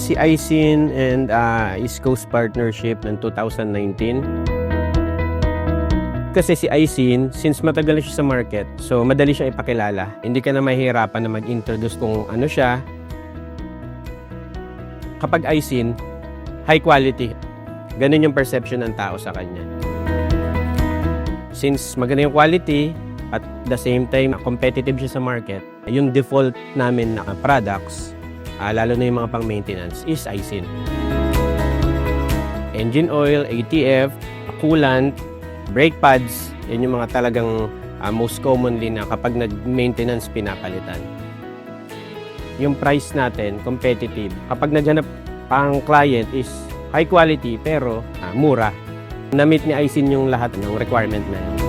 Si Aisin and East Coast Partnership ng 2019. Kasi si Aisin, since matagal na siya sa market, so madali siyang ipakilala. Hindi ka na mahihirapan na mag-introduce kung ano siya. Kapag Aisin, high quality. Ganun yung perception ng tao sa kanya. Since maganda yung quality, at the same time, competitive siya sa market, yung default namin na products, lalo na yung mga pang-maintenance, is Aisin. Engine oil, ATF, coolant, brake pads, yun yung mga talagang most commonly na kapag nag-maintenance pinapalitan. Yung price natin, competitive. Kapag naghanap ang client is high quality pero mura. Na-meet ni Aisin yung lahat ng requirement na yun.